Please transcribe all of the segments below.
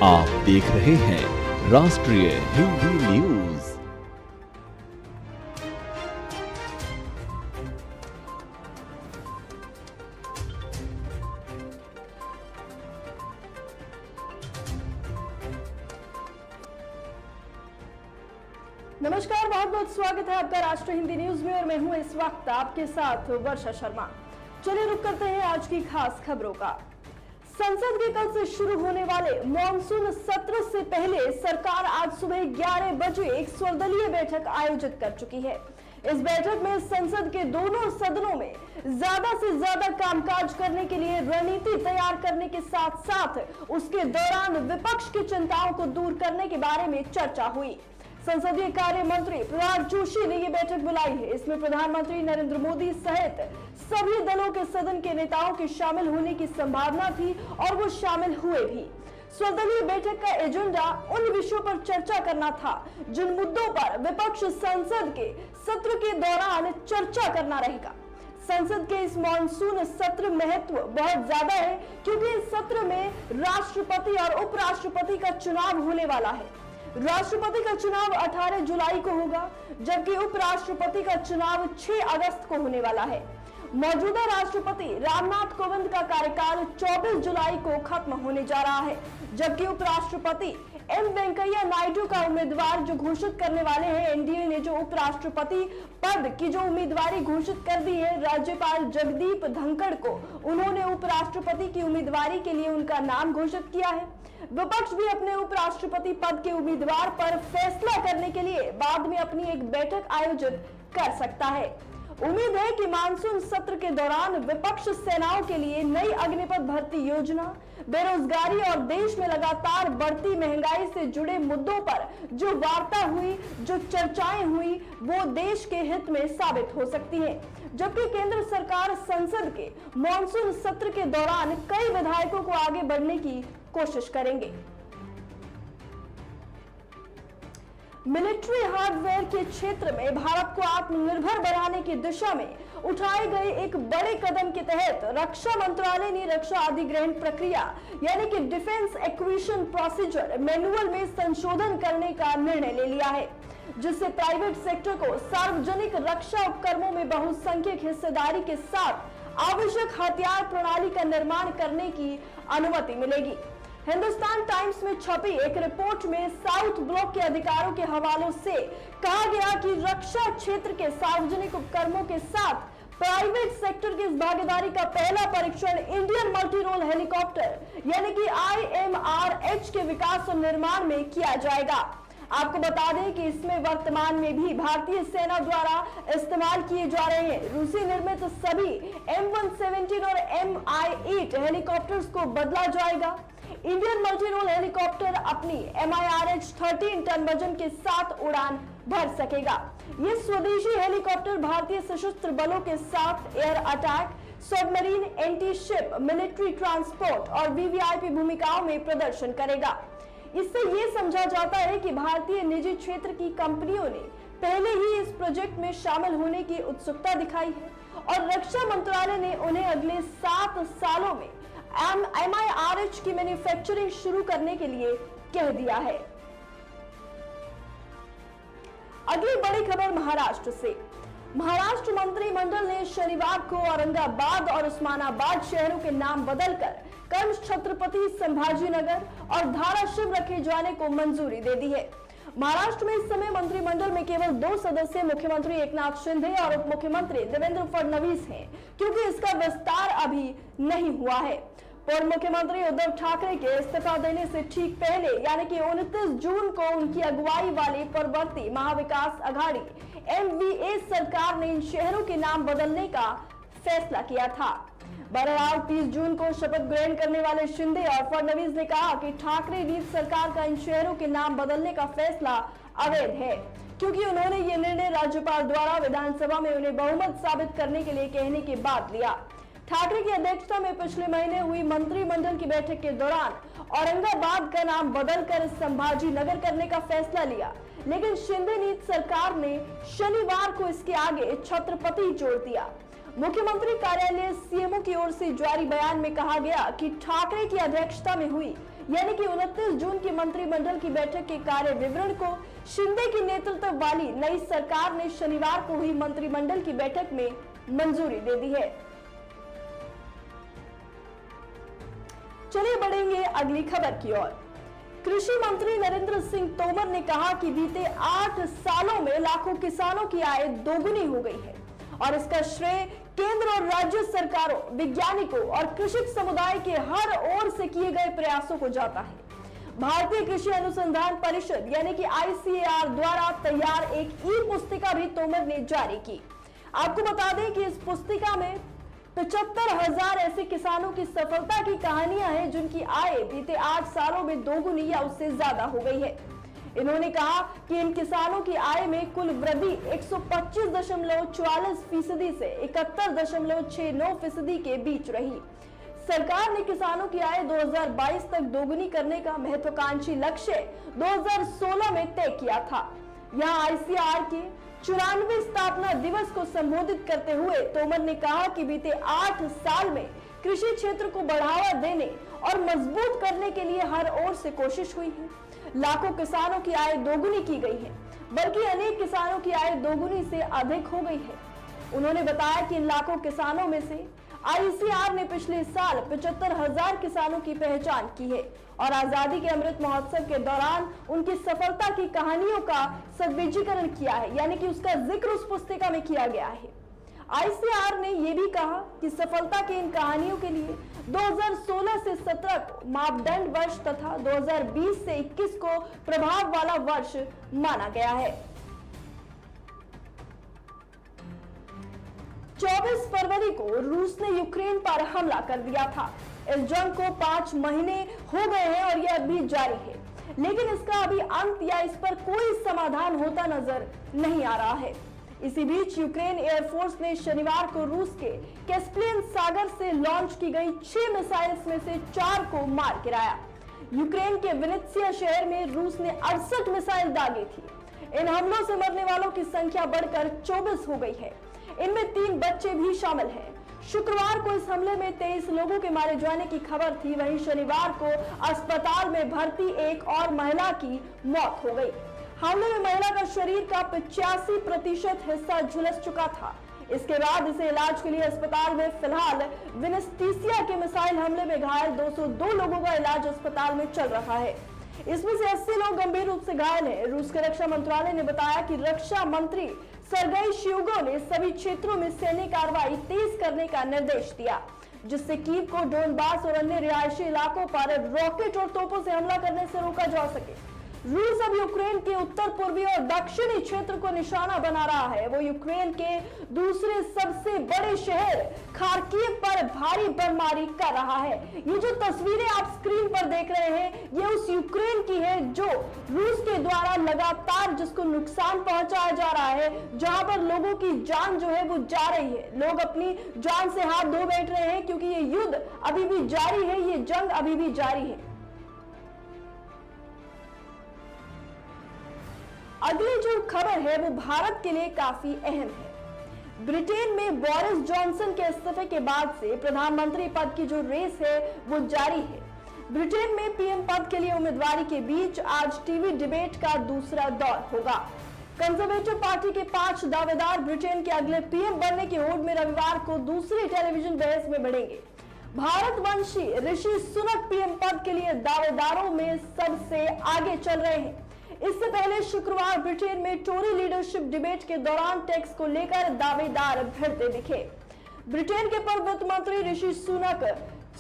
आप देख रहे हैं राष्ट्रीय हिंदी न्यूज। नमस्कार, बहुत बहुत स्वागत है आपका राष्ट्रीय हिंदी न्यूज में और मैं हूं इस वक्त आपके साथ वर्षा शर्मा। चलिए रुक करते हैं आज की खास खबरों का। संसद के कल से शुरू होने वाले मॉनसून सत्र से पहले सरकार आज सुबह 11 बजे एक सर्वदलीय बैठक आयोजित कर चुकी है। इस बैठक में संसद के दोनों सदनों में ज्यादा से ज्यादा कामकाज करने के लिए रणनीति तैयार करने के साथ साथ उसके दौरान विपक्ष की चिंताओं को दूर करने के बारे में चर्चा हुई। संसदीय कार्य मंत्री प्रहलाद जोशी ने ये बैठक बुलाई है। इसमें प्रधानमंत्री नरेंद्र मोदी सहित सभी दलों के सदन के नेताओं के शामिल होने की संभावना थी और वो शामिल हुए भी। सर्वदलीय बैठक का एजेंडा उन विषयों पर चर्चा करना था जिन मुद्दों पर विपक्ष संसद के सत्र के दौरान चर्चा करना रहेगा। संसद के इस मॉनसून सत्र महत्व बहुत ज्यादा है क्योंकि इस सत्र में राष्ट्रपति और उपराष्ट्रपति का चुनाव होने वाला है। राष्ट्रपति का चुनाव 18 जुलाई को होगा, जबकि उपराष्ट्रपति का चुनाव 6 अगस्त को होने वाला है। मौजूदा राष्ट्रपति रामनाथ कोविंद का कार्यकाल 24 जुलाई को खत्म होने जा रहा है, जबकि उपराष्ट्रपति एम वेंकैया नायडू का उम्मीदवार जो घोषित करने वाले हैं। एनडीए ने जो उपराष्ट्रपति पद की जो उम्मीदवारी घोषित कर दी है, राज्यपाल जगदीप धनखड़ को उन्होंने उपराष्ट्रपति की उम्मीदवारी के लिए उनका नाम घोषित किया है। विपक्ष भी अपने उपराष्ट्रपति पद के उम्मीदवार पर फैसला करने के लिए बाद में अपनी एक बैठक आयोजित कर सकता है। उम्मीद है कि मानसून सत्र के दौरान विपक्ष सेनाओं के लिए नई अग्निपथ भर्ती योजना, बेरोजगारी और देश में लगातार बढ़ती महंगाई से जुड़े मुद्दों पर जो वार्ता हुई, जो चर्चाएं हुई, वो देश के हित में साबित हो सकती हैं। जबकि केंद्र सरकार संसद के मॉनसून सत्र के दौरान कई विधायकों को आगे बढ़ने की कोशिश करेंगे। मिलिट्री हार्डवेयर के क्षेत्र में भारत को आत्मनिर्भर बनाने की दिशा में उठाए गए एक बड़े कदम के तहत रक्षा मंत्रालय ने रक्षा अधिग्रहण प्रक्रिया यानी कि डिफेंस एक्विजिशन प्रोसीजर मैनुअल में संशोधन करने का निर्णय ले लिया है, जिससे प्राइवेट सेक्टर को सार्वजनिक रक्षा उपक्रमों में बहुसंख्यक हिस्सेदारी के साथ आवश्यक हथियार प्रणाली का निर्माण करने की अनुमति मिलेगी। हिंदुस्तान टाइम्स में छपी एक रिपोर्ट में साउथ ब्लॉक के अधिकारों के हवालों से कहा गया कि रक्षा क्षेत्र के सार्वजनिक उपक्रमों के साथ प्राइवेट सेक्टर की इस भागीदारी का पहला परीक्षण इंडियन मल्टी रोल हेलीकॉप्टर यानी कि IMRH के विकास और निर्माण में किया जाएगा। आपको बता दें कि इसमें वर्तमान में भी भारतीय सेना द्वारा इस्तेमाल किए जा रहे हैं रूसी निर्मित सभी M117 और Mi-8 हेलीकॉप्टर्स को बदला जाएगा। इंडियन मल्टी रोल हेलीकॉप्टर अपनी MIRH 13 टन वजन के साथ उड़ान भर सकेगा। ये स्वदेशी हेलीकॉप्टर भारतीय सशस्त्र बलों के साथ air attack, submarine, anti ship, military transport और VVIP भूमिकाओं में प्रदर्शन करेगा। इससे ये समझा जाता है कि भारतीय निजी क्षेत्र की कंपनियों ने पहले ही इस प्रोजेक्ट में शामिल होने की उत्सुकता दिखाई है और रक्षा मंत्रालय ने उन्हें अगले 7 सालों में MIRH की मैन्युफैक्चरिंग शुरू करने के लिए कह दिया है। अगली बड़ी खबर महाराष्ट्र से। महाराष्ट्र मंत्रिमंडल ने शनिवार को औरंगाबाद और उस्मानाबाद शहरों के नाम बदलकर कर्म छत्रपति संभाजीनगर और धाराशिव रखे जाने को मंजूरी दे दी है। महाराष्ट्र में इस समय मंत्रिमंडल में केवल 2 सदस्य मुख्यमंत्री एकनाथ शिंदे और उप मुख्यमंत्री देवेंद्र फडणवीस हैं, क्योंकि इसका विस्तार अभी नहीं हुआ है। पूर्व मुख्यमंत्री उद्धव ठाकरे के इस्तीफा देने से ठीक पहले यानी कि 29 जून को उनकी अगुवाई वाली पूर्ववर्ती महाविकास अघाड़ी MVA सरकार ने इन शहरों के नाम बदलने का फैसला किया था। बहरहाल 30 जून को शपथ ग्रहण करने वाले शिंदे और फडणवीस ने कहा कि ठाकरे नीति सरकार का इन शहरों के नाम बदलने का फैसला अवैध है, क्योंकि उन्होंने ये निर्णय राज्यपाल द्वारा विधानसभा में उन्हें बहुमत साबित करने के लिए कहने के बाद लिया। ठाकरे की अध्यक्षता में पिछले महीने हुई मंत्रिमंडल की बैठक के दौरान औरंगाबाद का नाम बदलकर संभाजी नगर करने का फैसला लिया, लेकिन शिंदे नीति सरकार ने शनिवार को इसके आगे छत्रपति जोड़ दिया। मुख्यमंत्री कार्यालय सीएमओ की ओर से जारी बयान में कहा गया कि ठाकरे की अध्यक्षता में हुई यानी कि 29 जून की मंत्रिमंडल की बैठक के कार्य विवरण को शिंदे की नेतृत्व वाली नई सरकार ने शनिवार को हुई मंत्रिमंडल की बैठक में मंजूरी दे दी है। चलिए बढ़ेंगे अगली खबर की ओर। कृषि मंत्री नरेंद्र सिंह तोमर ने कहा कि बीते 8 सालों में लाखों किसानों की आय दोगुनी हो गई है और इसका श्रेय केंद्र और राज्य सरकारों, वैज्ञानिकों और कृषक समुदाय के हर ओर से किए गए प्रयासों को जाता है। भारतीय कृषि अनुसंधान परिषद यानी कि ICAR द्वारा तैयार एक ई पुस्तिका भी तोमर ने जारी की। आपको बता दें कि इस पुस्तिका में 75,000 ऐसे किसानों की सफलता की कहानियां हैं जिनकी आय बीते 8 सालों में दोगुनी या उससे ज्यादा हो गई है। इन्होंने कहा कि इन किसानों की आय में कुल वृद्धि 125.44% से 71.69% के बीच रही। सरकार ने किसानों की आय 2022 तक दोगुनी करने का महत्वाकांक्षी लक्ष्य 2016 में तय किया था। यहाँ ICAR के 94वें स्थापना दिवस को संबोधित करते हुए तोमर ने कहा कि बीते 8 साल में कृषि क्षेत्र को बढ़ावा देने और मजबूत करने के लिए हर ओर से कोशिश हुई है। लाखों किसानों की आय दोगुनी की गई है, बल्कि अनेक किसानों की आय दोगुनी से अधिक हो गई है। उन्होंने बताया कि इन लाखों किसानों में से ICAR ने पिछले साल 75,000 किसानों की पहचान की है और आजादी के अमृत महोत्सव के दौरान उनकी सफलता की कहानियों का सद्विजीकरण किया है, यानी कि उसका जिक्र उस पुस्तिका में किया गया है। ICAR ने यह भी कहा कि सफलता की इन कहानियों के लिए 2016 से 17 को मापदंड वर्ष तथा 2020 से 21 को प्रभाव वाला वर्ष माना गया है। 24 फरवरी को रूस ने यूक्रेन पर हमला कर दिया था। इस जंग को 5 महीने हो गए हैं और यह अभी जारी है, लेकिन इसका अभी अंत या इस पर कोई समाधान होता नजर नहीं आ रहा है। इसी बीच यूक्रेन एयरफोर्स ने शनिवार को रूस के कैस्पियन सागर से लॉन्च की गई 6 मिसाइल्स में से 4 को मार गिराया। यूक्रेन के विनित्सिया शहर में रूस ने 68 मिसाइल दागी थी। इन हमलों से मरने वालों की संख्या बढ़कर 24 हो गई है। इनमें 3 बच्चे भी शामिल हैं। शुक्रवार को इस हमले में 23 लोगों के मारे जाने की खबर थी। वहीं शनिवार को अस्पताल में भर्ती एक और महिला की मौत हो गई। हमले में महिला का शरीर का 85% हिस्सा झुलस चुका था। इसके बाद इसे इलाज के लिए अस्पताल में फिलहाल विनिस्टीसिया के मिसाइल हमले में घायल 202 लोगों का इलाज अस्पताल में चल रहा है। इसमें से 80 लोग गंभीर रूप से घायल हैं। रूस के रक्षा मंत्रालय ने बताया कि रक्षा मंत्री सर्गेई शोइगु ने सभी क्षेत्रों में सैन्य कार्रवाई तेज करने का निर्देश दिया, जिससे कीव को डोनबास और अन्य रिहायशी इलाकों पर रॉकेट और तोपों से हमला करने से रोका जा सके। रूस अब यूक्रेन के उत्तर पूर्वी और दक्षिणी क्षेत्र को निशाना बना रहा है। वो यूक्रेन के दूसरे सबसे बड़े शहर खार्किव पर भारी बमबारी कर रहा है। ये जो तस्वीरें आप स्क्रीन पर देख रहे हैं, ये उस यूक्रेन की है जो रूस के द्वारा लगातार जिसको नुकसान पहुंचाया जा रहा है, जहां पर लोगों की जान जो है वो जा रही है। लोग अपनी जान से हाथ धो बैठ रहे हैं क्योंकि ये युद्ध अभी भी जारी है, ये जंग अभी भी जारी है। अगली जो खबर है वो भारत के लिए काफी अहम है। ब्रिटेन में बोरिस जॉनसन के इस्तीफे के बाद से प्रधानमंत्री पद की जो रेस है वो जारी है। ब्रिटेन में पीएम पद के लिए उम्मीदवारी के बीच आज टीवी डिबेट का दूसरा दौर होगा। कंजर्वेटिव पार्टी के 5 दावेदार ब्रिटेन के अगले पीएम बनने की होड़ में रविवार को दूसरी टेलीविजन बहस में भिड़ेंगे। भारतवंशी ऋषि सुनक पीएम पद के लिए दावेदारों में सबसे आगे चल रहे हैं। इससे पहले शुक्रवार ब्रिटेन में टोरी लीडरशिप डिबेट के दौरान टैक्स को लेकर दावेदार भिड़ते दिखे। ब्रिटेन के पूर्व वित्त मंत्री ऋषि सुनक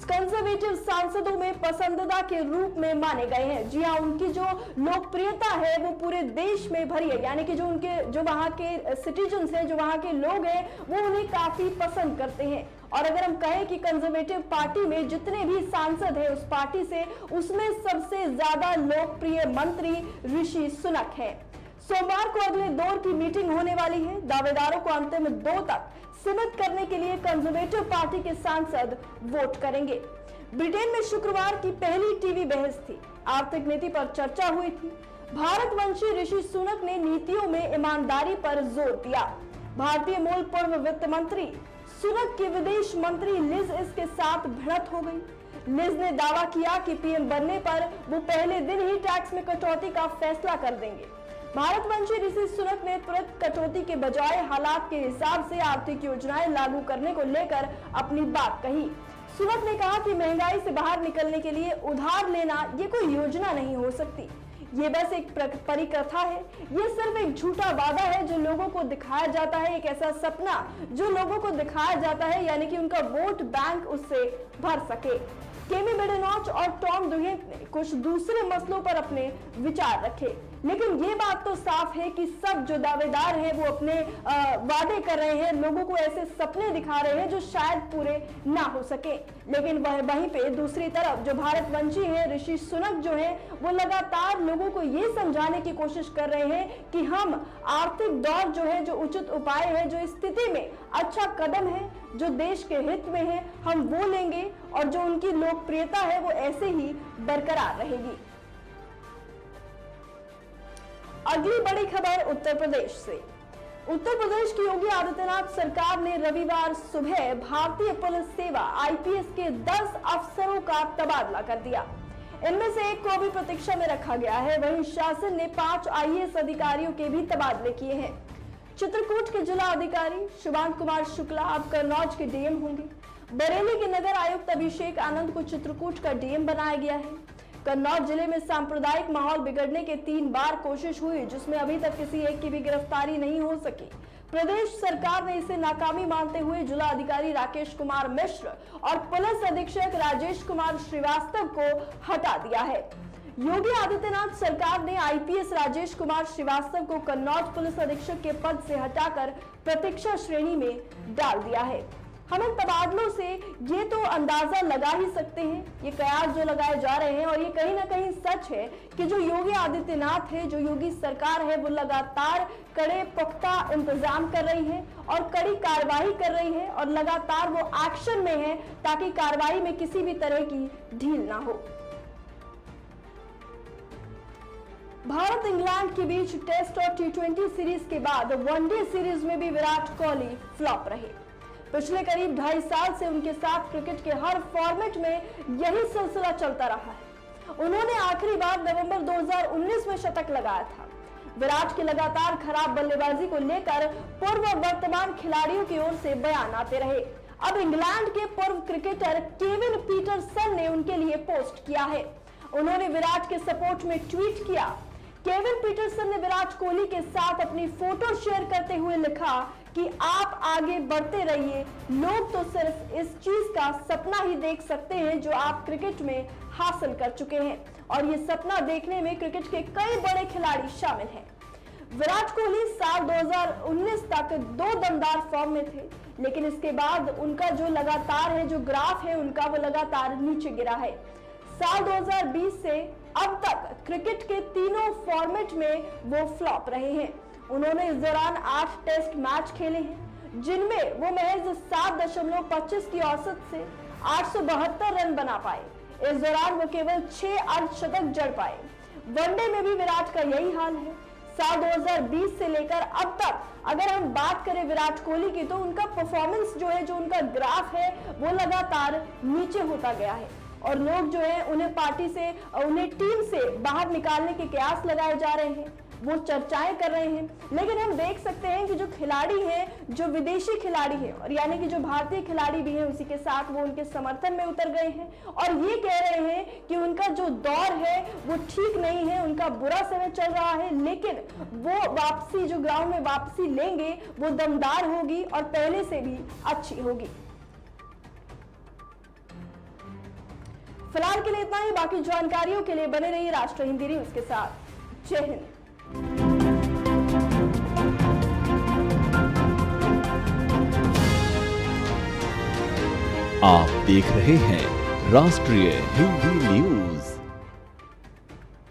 कंजर्वेटिव सांसदों में पसंदीदा के रूप में माने गए हैं। जी हाँ, उनकी जो लोकप्रियता है वो पूरे देश में भरी है, यानी कि जो वहां के सिटीजन्स हैं, जो वहां के लोग हैं, वो उन्हें काफी पसंद करते हैं। और अगर हम कहें कि कंजर्वेटिव पार्टी में जितने भी सांसद हैं उस पार्टी से, उसमें सबसे ज्यादा लोकप्रिय मंत्री ऋषि सुनक हैं। सोमवार को अगले दौर की मीटिंग होने वाली है। दावेदारों को अंतिम 2 तक सीमित करने के लिए कंजर्वेटिव पार्टी के सांसद वोट करेंगे। ब्रिटेन में शुक्रवार की पहली टीवी बहस थी। आर्थिक नीति पर चर्चा हुई थी। भारतवंशी ऋषि सुनक ने नीतियों में ईमानदारी पर जोर दिया। भारतीय मूल पूर्व वित्त मंत्री सुनक की विदेश मंत्री लिज इसके साथ भिड़ंत हो गई। लिज ने दावा किया कि पीएम बनने पर वो पहले दिन ही टैक्स में कटौती का फैसला कर देंगे। भारतवंशी ऋषि सुनक ने तुरंत कटौती के बजाय हालात के हिसाब से आर्थिक योजनाएं लागू करने को लेकर अपनी बात कही। सुनक ने कहा कि महंगाई से बाहर निकलने के लिए उधार लेना ये कोई योजना नहीं हो सकती, ये बस एक परिकथा है, ये सिर्फ एक झूठा वादा है जो लोगों को दिखाया जाता है, एक ऐसा सपना जो लोगों को दिखाया जाता है, यानी कि उनका वोट बैंक उससे भर सके। केमी बेडेनॉच और टॉम दुहेंत ने कुछ दूसरे मसलों पर अपने विचार रखे, लेकिन ये बात तो साफ है कि सब जो दावेदार हैं वो अपने वादे कर रहे हैं, लोगों को ऐसे सपने दिखा रहे हैं जो शायद पूरे ना हो सके। लेकिन वहीं पे दूसरी तरफ जो भारतवंशी है ऋषि सुनक जो है वो लगातार लोगों को ये समझाने की कोशिश कर रहे हैं कि हम आर्थिक दौर जो है, जो उचित उपाय है, जो स्थिति में अच्छा कदम है, जो देश के हित में है, हम वो लेंगे और जो उनकी लोकप्रियता है वो ऐसे ही बरकरार रहेगी। अगली बड़ी खबर उत्तर प्रदेश से। उत्तर प्रदेश की योगी आदित्यनाथ सरकार ने रविवार सुबह भारतीय पुलिस सेवा आईपीएस के 10 अफसरों का तबादला कर दिया। इनमें से एक को भी प्रतीक्षा में रखा गया है। वहीं शासन ने 5 आईएएस अधिकारियों के भी तबादले किए हैं। चित्रकूट के जिला अधिकारी शुभांत कुमार शुक्ला अब कन्नौज के डीएम होंगे। बरेली के नगर आयुक्त अभिषेक आनंद को चित्रकूट का डीएम बनाया गया है। कन्नौज जिले में सांप्रदायिक माहौल बिगड़ने के 3 बार कोशिश हुई, जिसमें अभी तक किसी एक की भी गिरफ्तारी नहीं हो सकी। प्रदेश सरकार ने इसे नाकामी मानते हुए जिला अधिकारी राकेश कुमार मिश्र और पुलिस अधीक्षक राजेश कुमार श्रीवास्तव को हटा दिया है। योगी आदित्यनाथ सरकार ने आईपीएस राजेश कुमार श्रीवास्तव को कन्नौज पुलिस अधीक्षक के पद से हटाकर प्रतीक्षा श्रेणी में डाल दिया है। हम इन तबादलों से ये तो अंदाजा लगा ही सकते हैं, ये कयास जो लगाए जा रहे हैं, और ये कहीं ना कहीं सच है कि जो योगी आदित्यनाथ है, जो योगी सरकार है, वो लगातार कड़े पुख्ता इंतजाम कर रही है और कड़ी कार्रवाई कर रही है और लगातार वो एक्शन में है ताकि कार्रवाई में किसी भी तरह की ढील ना हो। भारत इंग्लैंड के बीच टेस्ट और T20 सीरीज के बाद वनडे सीरीज में भी विराट कोहली फ्लॉप रहे। पिछले करीब 2.5 साल से उनके साथ क्रिकेट के हर फॉर्मेट में यही सिलसिला चलता रहा है। उन्होंने आखिरी बार नवंबर 2019 में शतक लगाया था। विराट की लगातार खराब बल्लेबाजी को लेकर पूर्व और वर्तमान खिलाड़ियों की ओर से बयान आते रहे। अब इंग्लैंड के पूर्व क्रिकेटर केविन पीटरसन ने उनके लिए पोस्ट किया है। उन्होंने विराट के सपोर्ट में ट्वीट किया। केविन पीटरसन ने विराट कोहली के साथ अपनी फोटो शेयर करते हुए लिखा कि आप आगे बढ़ते रहिए, लोग तो सिर्फ इस चीज का सपना ही देख सकते हैं जो आप क्रिकेट में हासिल कर चुके हैं, और ये सपना देखने में क्रिकेट के कई बड़े खिलाड़ी शामिल हैं। विराट कोहली साल 2019 तक 2 दमदार फॉर्म में थे, लेकिन इसके बाद उनका जो लगातार है, जो ग्राफ है उनका, वो लगातार नीचे गिरा है। साल 2020 से अब तक क्रिकेट के तीनों फॉर्मेट में वो फ्लॉप रहे हैं। उन्होंने इस दौरान 8 टेस्ट मैच खेले हैं, जिनमें वो महज 7.25 की औसत से 872 रन बना पाए। इस दौरान वो केवल 6 अर्धशतक जड़ पाए। वनडे में भी विराट का यही हाल है। साल 2020 से लेकर अब तक अगर हम बात करें विराट कोहली की, तो उनका परफॉर्मेंस जो है, जो उनका ग्राफ है, वो लगातार नीचे होता गया है और लोग जो है उन्हें पार्टी से, उन्हें टीम से बाहर निकालने के कयास लगाए जा रहे हैं, वो चर्चाएं कर रहे हैं। लेकिन हम देख सकते हैं कि जो खिलाड़ी हैं, जो विदेशी खिलाड़ी हैं, और यानी कि जो भारतीय खिलाड़ी भी हैं, उसी के साथ वो उनके समर्थन में उतर गए हैं और ये कह रहे हैं कि उनका जो दौर है वो ठीक नहीं है, उनका बुरा समय चल रहा है, लेकिन वो वापसी, जो ग्राउंड में वापसी लेंगे, वो दमदार होगी और पहले से भी अच्छी होगी। फिलहाल के लिए इतना ही। बाकी जानकारियों के लिए बने रहिए राष्ट्र हिंदी न्यूज के साथ। जय हिंद। आप देख रहे हैं राष्ट्रीय हिंदी न्यूज।